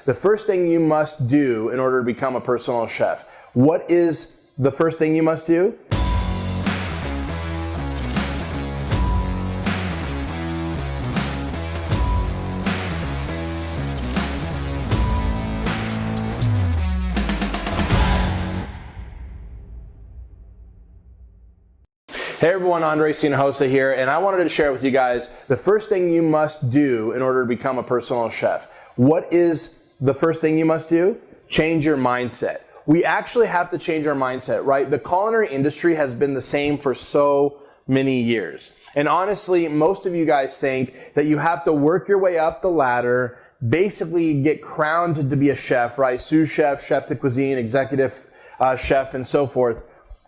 the first thing you must do in order to become a personal chef. What is the first thing you must do? Hey everyone, Andres Hinojosa here, and I wanted to share with you guys the first thing you must do in order to become a personal chef. What is the first thing you must do? Change your mindset. We actually have to change our mindset, right? The culinary industry has been the same for so many years. And honestly, most of you guys think that you have to work your way up the ladder, basically get crowned to be a chef, right? Sous chef, chef de cuisine, executive chef, and so forth.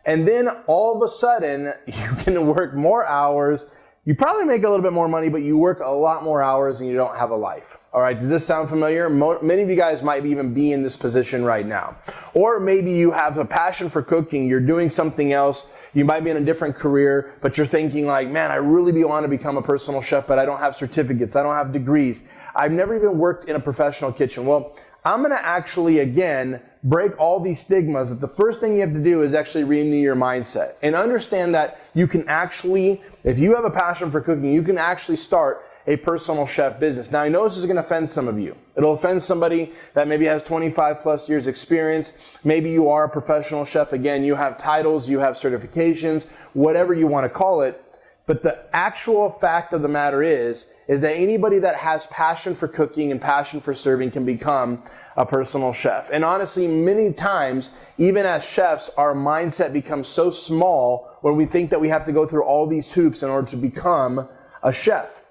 And then all of a sudden, you can work more hours. You probably make a little bit more money, but you work a lot more hours and you don't have a life. All right, does this sound familiar? Many of you guys might even be in this position right now. Or maybe you have a passion for cooking. You're doing something else. You might be in a different career, but you're thinking like, man, I really want to become a personal chef, but I don't have certificates. I don't have degrees. I've never even worked in a professional kitchen. Well, I'm going to actually, again, break all these stigmas that the first thing you have to do is actually renew your mindset and understand that you can actually, if you have a passion for cooking, you can actually start a personal chef business. Now, I know this is going to offend some of you. It'll offend somebody that maybe has 25 plus years experience. Maybe you are a professional chef. Again, you have titles, you have certifications, whatever you want to call it. But the actual fact of the matter is that anybody that has passion for cooking and passion for serving can become a personal chef. And honestly, many times, even as chefs, our mindset becomes so small when we think that we have to go through all these hoops in order to become a chef.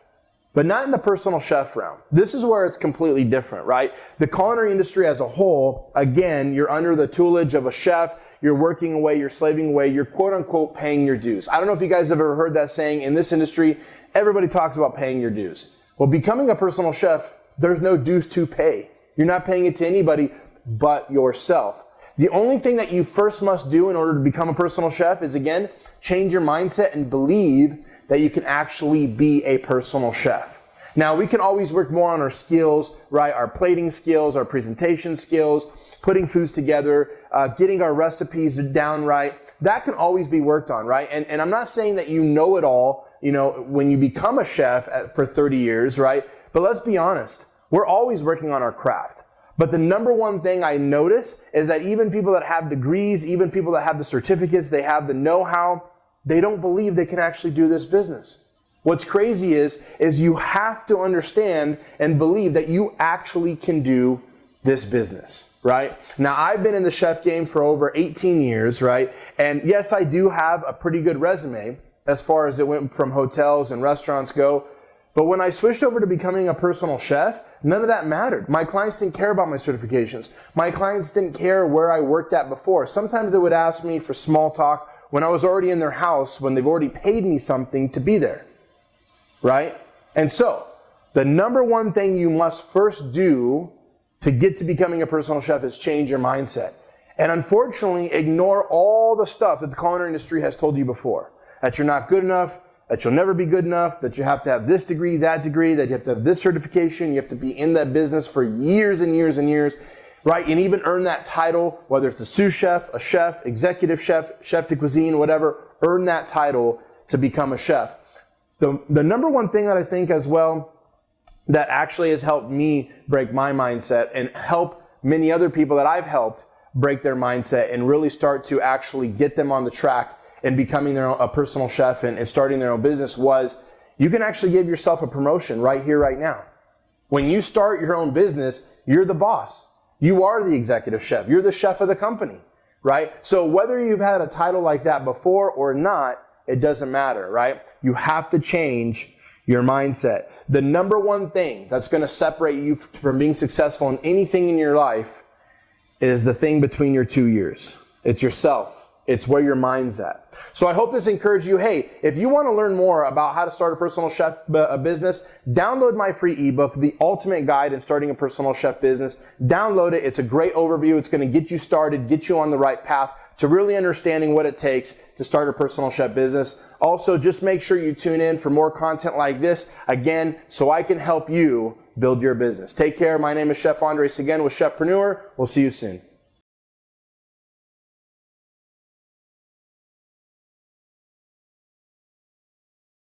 But not in the personal chef realm. This is where it's completely different, right? The culinary industry as a whole, again, you're under the tutelage of a chef. You're working away, you're slaving away, you're quote unquote paying your dues. I don't know if you guys have ever heard that saying. In this industry, everybody talks about paying your dues. Well, becoming a personal chef, there's no dues to pay. You're not paying it to anybody but yourself. The only thing that you first must do in order to become a personal chef is, again, change your mindset and believe that you can actually be a personal chef. Now, we can always work more on our skills, right? Our plating skills, our presentation skills, putting foods together, getting our recipes down right. That can always be worked on, right? And I'm not saying that you know it all, when you become a chef for 30 years, right? But let's be honest, we're always working on our craft. But the number one thing I notice is that even people that have degrees, even people that have the certificates, they have the know-how, they don't believe they can actually do this business. What's crazy is you have to understand and believe that you actually can do this business, right? Now, I've been in the chef game for over 18 years, right? And yes, I do have a pretty good resume as far as it went from hotels and restaurants go. But when I switched over to becoming a personal chef, none of that mattered. My clients didn't care about my certifications. My clients didn't care where I worked at before. Sometimes they would ask me for small talk when I was already in their house, when they've already paid me something to be there, right? And so, the number one thing you must first do to get to becoming a personal chef is change your mindset. And unfortunately, ignore all the stuff that the culinary industry has told you before. That you're not good enough, that you'll never be good enough, that you have to have this degree, that you have to have this certification, you have to be in that business for years and years and years, right? And even earn that title, whether it's a sous chef, a chef, executive chef, chef de cuisine, whatever, earn that title to become a chef. The number one thing that I think as well that actually has helped me break my mindset and help many other people that I've helped break their mindset and really start to actually get them on the track and becoming a personal chef and starting their own business was you can actually give yourself a promotion right here, right now. When you start your own business, you're the boss. You are the executive chef. You're the chef of the company, right? So whether you've had a title like that before or not, it doesn't matter, right? You have to change your mindset. The number one thing that's going to separate you from being successful in anything in your life is the thing between your two ears. It's yourself. It's where your mind's at. So I hope this encouraged you. Hey, if you want to learn more about how to start a personal chef business, download my free ebook, The Ultimate Guide in Starting a Personal Chef Business. Download it. It's a great overview. It's going to get you started, get you on the right path to really understanding what it takes to start a personal chef business. Also, just make sure you tune in for more content like this, again, so I can help you build your business. Take care. My name is Chef Andres again with Chefpreneur. We'll see you soon.